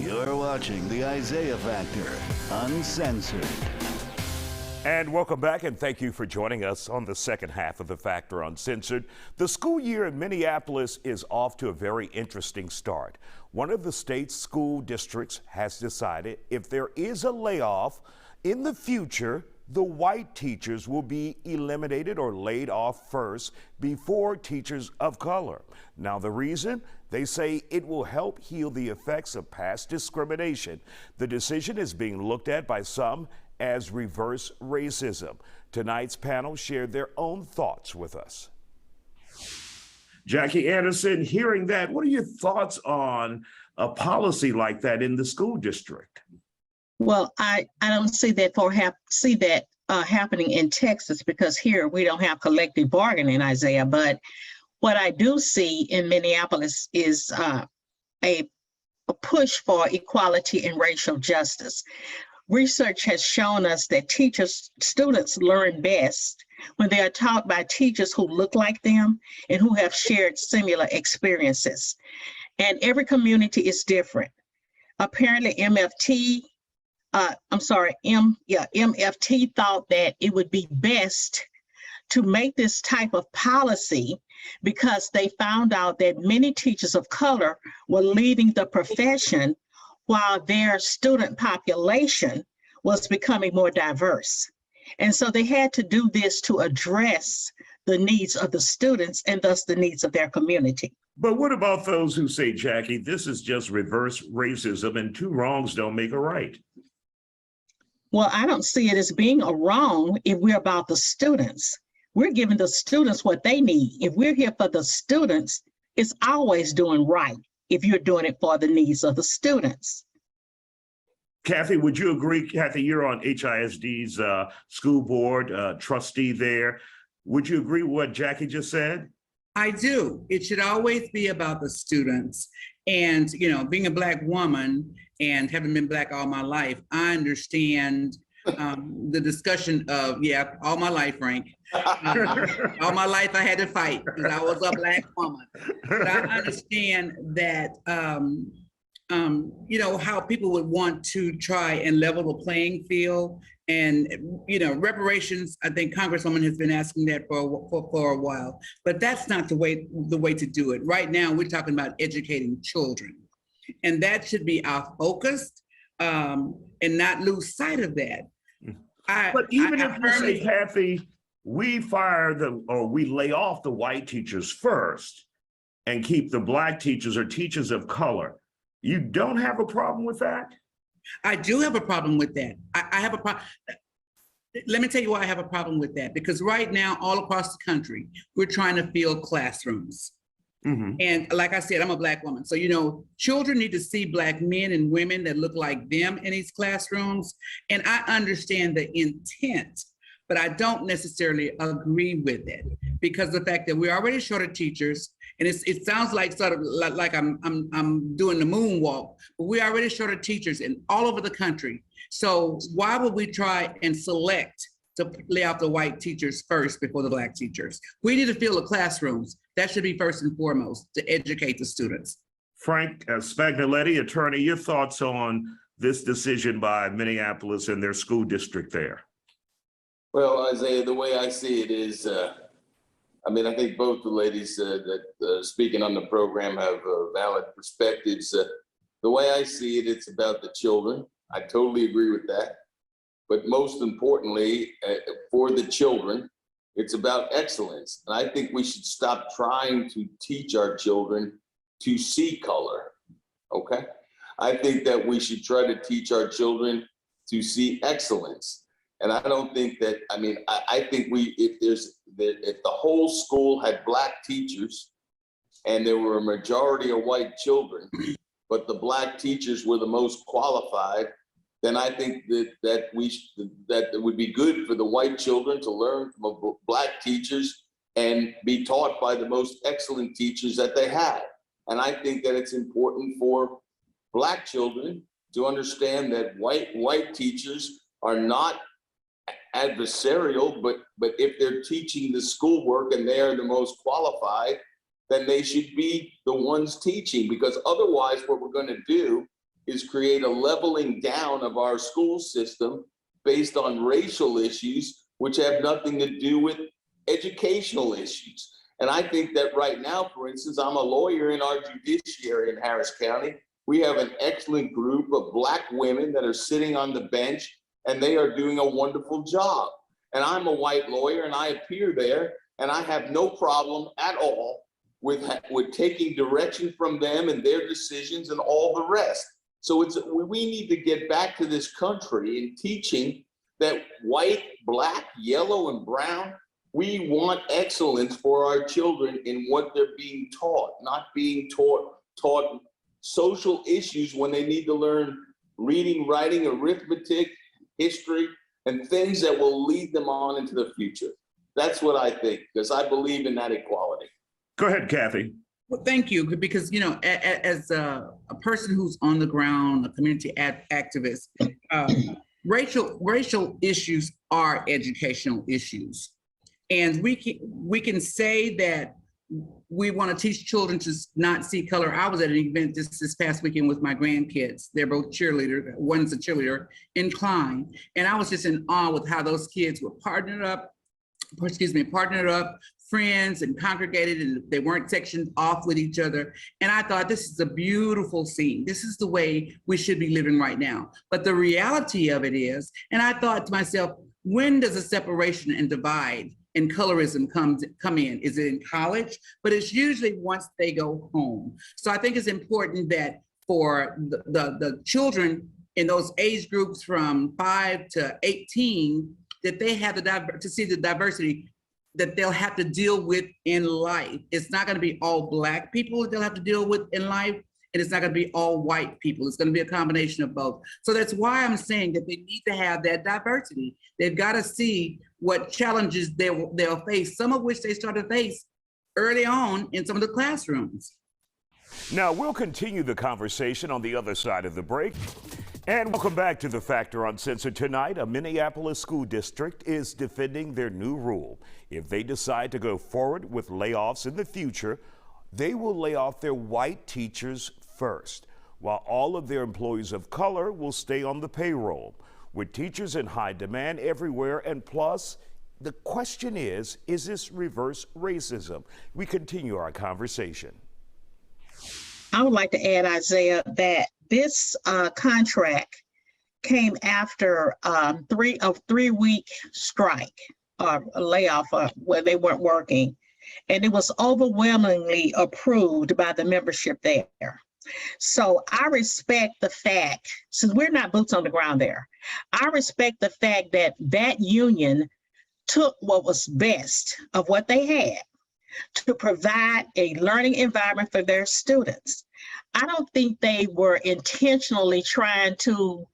You're watching the Isaiah Factor Uncensored. And welcome back, and thank you for joining us on the second half of the Factor Uncensored. The school year in Minneapolis is off to a very interesting start. One of the state's school districts has decided if there is a layoff in the future, the white teachers will be eliminated or laid off first before teachers of color. Now, the reason? They say it will help heal the effects of past discrimination. The decision is being looked at by some as reverse racism. Tonight's panel shared their own thoughts with us. Jackie Anderson, hearing that, what are your thoughts on a policy like that in the school district? Well, I don't see that happening in Texas, because here we don't have collective bargaining, Isaiah. But what I do see in Minneapolis is a push for equality and racial justice. Research has shown us that students learn best when they are taught by teachers who look like them and who have shared similar experiences. And every community is different. Apparently MFT thought that it would be best to make this type of policy because they found out that many teachers of color were leaving the profession while their student population was becoming more diverse. And so they had to do this to address the needs of the students and thus the needs of their community. But what about those who say, Jackie, this is just reverse racism and two wrongs don't make a right? Well, I don't see it as being a wrong if we're about the students. We're giving the students what they need. If we're here for the students, it's always doing right if you're doing it for the needs of the students. Kathy, would you agree? Kathy, you're on HISD's school board trustee there. Would you agree with what Jackie just said? I do. It should always be about the students. And, you know, being a Black woman and having been Black all my life, I understand the discussion of, all my life, Frank. All my life I had to fight because I was a Black woman. But I understand that, you know, how people would want to try and level the playing field. And, you know, reparations, I think Congresswoman has been asking that for a while, but that's not the way to do it. Right now, we're talking about educating children, and that should be our focus, and not lose sight of that. But even if you say, Kathy, we lay off the white teachers first and keep the Black teachers or teachers of color, you don't have a problem with that? I do have a problem with that. I have a problem. Let me tell you why I have a problem with that. Because right now, all across the country, we're trying to fill classrooms. Mm-hmm. And like I said, I'm a Black woman. So, you know, children need to see Black men and women that look like them in these classrooms. And I understand the intent, but I don't necessarily agree with it because the fact that we're already short of teachers, and it sounds like sort of like I'm doing the moonwalk, but we're already short of teachers in all over the country. So why would we try and select to lay off the white teachers first before the Black teachers? We need to fill the classrooms. That should be first and foremost, to educate the students. Frank Spagnoletti, attorney, your thoughts on this decision by Minneapolis and their school district there? Well, Isaiah, the way I see it is, I think both the ladies that speaking on the program have valid perspectives. The way I see it, it's about the children. I totally agree with that. But most importantly, for the children, it's about excellence. And I think we should stop trying to teach our children to see color, okay? I think that we should try to teach our children to see excellence. And I don't think that, I think if the whole school had Black teachers and there were a majority of white children, but the Black teachers were the most qualified, then I think that it would be good for the white children to learn from Black teachers and be taught by the most excellent teachers that they had. And I think that it's important for Black children to understand that white teachers are not adversarial, but if they're teaching the schoolwork and they are the most qualified, then they should be the ones teaching, because otherwise what we're going to do is create a leveling down of our school system based on racial issues, which have nothing to do with educational issues. And I think that right now, for instance, I'm a lawyer in our judiciary in Harris County. We have an excellent group of Black women that are sitting on the bench, and they are doing a wonderful job. And I'm a white lawyer, and I appear there, and I have no problem at all with taking direction from them and their decisions and all the rest. So we need to get back to this country in teaching that white, Black, yellow, and brown, we want excellence for our children in what they're being taught, not being taught social issues when they need to learn reading, writing, arithmetic, history, and things that will lead them on into the future. That's what I think, because I believe in that equality. Go ahead, Kathy. Well, thank you, because, you know, as a person who's on the ground, a community activist, racial issues are educational issues. And we can say that we want to teach children to not see color. I was at an event this past weekend with my grandkids. They're both cheerleaders. One's a cheerleader in Klein. And I was just in awe with how those kids were partnered up, friends and congregated, and they weren't sectioned off with each other. And I thought, this is a beautiful scene. This is the way we should be living right now. But the reality of it is, and I thought to myself, when does a separation and divide and colorism come in? Is it in college? But it's usually once they go home. So I think it's important that for the children in those age groups from 5 to 18, that they have to see the diversity that they'll have to deal with in life. It's not gonna be all Black people that they'll have to deal with in life, and it's not gonna be all white people. It's gonna be a combination of both. So that's why I'm saying that they need to have that diversity. They've gotta see what challenges they'll face, some of which they start to face early on in some of the classrooms. Now, we'll continue the conversation on the other side of the break. And welcome back to The Factor Uncensored. Tonight, a Minneapolis school district is defending their new rule. If they decide to go forward with layoffs in the future, they will lay off their white teachers first, while all of their employees of color will stay on the payroll. With teachers in high demand everywhere, and plus, the question is this reverse racism? We continue our conversation. I would like to add, Isaiah, that this contract came after a 3-week strike or layoff where they weren't working, and it was overwhelmingly approved by the membership there. So I respect the fact, since we're not boots on the ground there, I respect the fact that that union took what was best of what they had to provide a learning environment for their students. I don't think they were intentionally trying to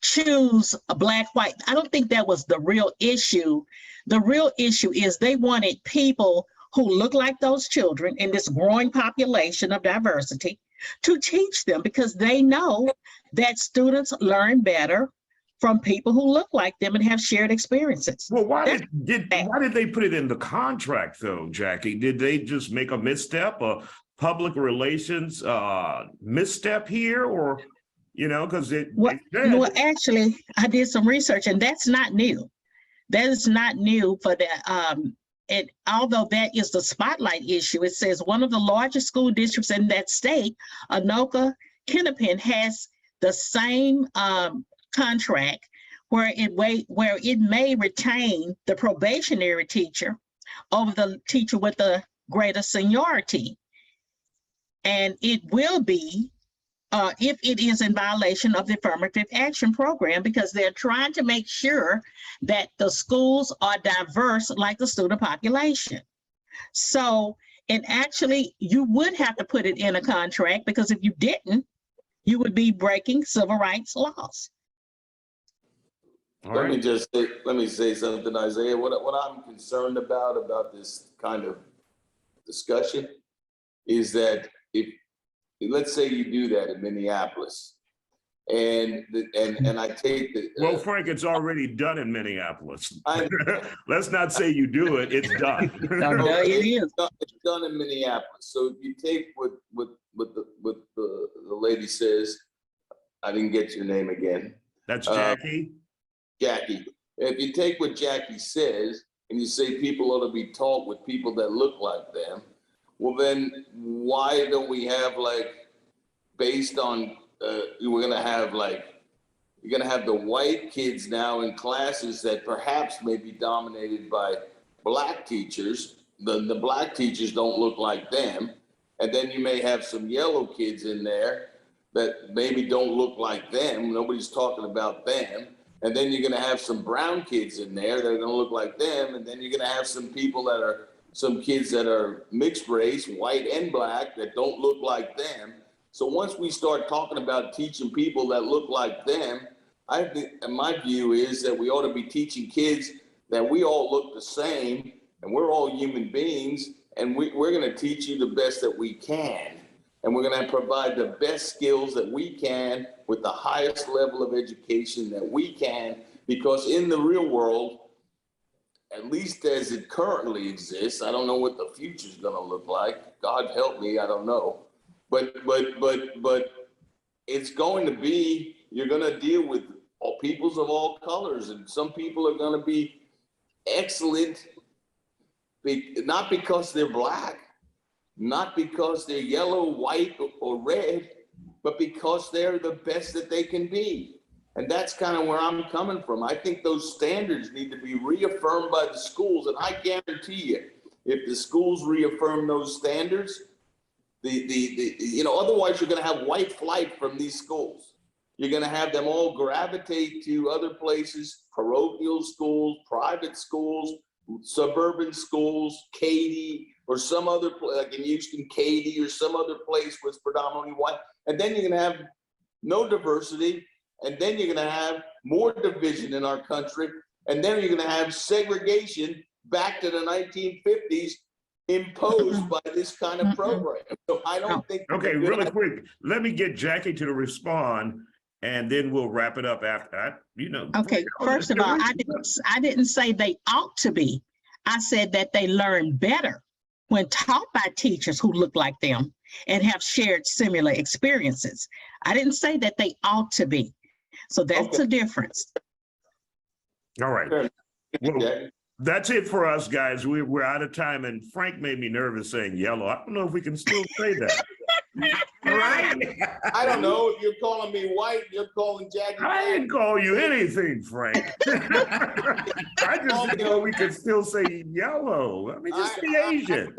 choose a Black, white. I don't think that was the real issue. The real issue is they wanted people who look like those children in this growing population of diversity to teach them, because they know that students learn better from people who look like them and have shared experiences. Well, why did they put it in the contract though, Jackie? Did they just make a misstep, a public relations misstep here, or, you know, because well, actually, I did some research, and that's not new. That is not new for the, and although that is the spotlight issue, it says one of the largest school districts in that state, Anoka-Hennepin, has the same contract where it may retain the probationary teacher over the teacher with the greater seniority. And it will be if it is in violation of the affirmative action program, because they're trying to make sure that the schools are diverse like the student population. So, and actually you would have to put it in a contract, because if you didn't, you would be breaking civil rights laws. Let me say something, Isaiah. What I'm concerned about this kind of discussion is that if let's say you do that in Minneapolis, and I take the well, Frank, it's already done in Minneapolis. Let's not say you do it; it's done. It is. It's done in Minneapolis. So if you take what the lady says, I didn't get your name again. That's Jackie. Jackie. If you take what Jackie says and you say people ought to be taught with people that look like them, well, then why don't we have based on, you're going to have the white kids now in classes that perhaps may be dominated by black teachers. The black teachers don't look like them. And then you may have some yellow kids in there that maybe don't look like them. Nobody's talking about them. And then you're going to have some brown kids in there that are going to look like them. And then you're going to have some kids that are mixed race, white and black, that don't look like them. So once we start talking about teaching people that look like them, I think, and my view is that we ought to be teaching kids that we all look the same and we're all human beings, and we're going to teach you the best that we can. And we're going to provide the best skills that we can with the highest level of education that we can, because in the real world, at least as it currently exists, I don't know what the future is going to look like. God help me, I don't know. But it's going to be, you're going to deal with all peoples of all colors, and some people are going to be excellent, not because they're black, not because they're yellow, white, or red, but because they're the best that they can be. And that's kind of where I'm coming from. I think those standards need to be reaffirmed by the schools, and I guarantee you, if the schools reaffirm those standards, otherwise you're going to have white flight from these schools. You're going to have them all gravitate to other places, parochial schools, private schools, suburban schools, Katy, or some other place, like in Houston, Katy, or some other place where it's predominantly white. And then you're going to have no diversity. And then you're going to have more division in our country. And then you're going to have segregation back to the 1950s imposed by this kind of program. So I don't think. Okay, really quick. Let me get Jackie to respond, and then we'll wrap it up after. Okay, first of all, I didn't say they ought to be. I said that they learn better when taught by teachers who look like them and have shared similar experiences. I didn't say that they ought to be. So that's a difference. All right. Well, that's it for us, guys. We're out of time, and Frank made me nervous saying yellow. I don't know if we can still say that. Right? I don't know. You're calling me white. You're calling Jackie. I didn't call you anything, Frank. I just didn't know we could still say yellow. I mean, just be Asian.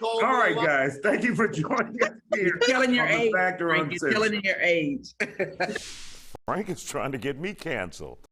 All right, guys. Thank you for joining us here. You're killing your age. Frank, you're killing your age. Frank is trying to get me canceled.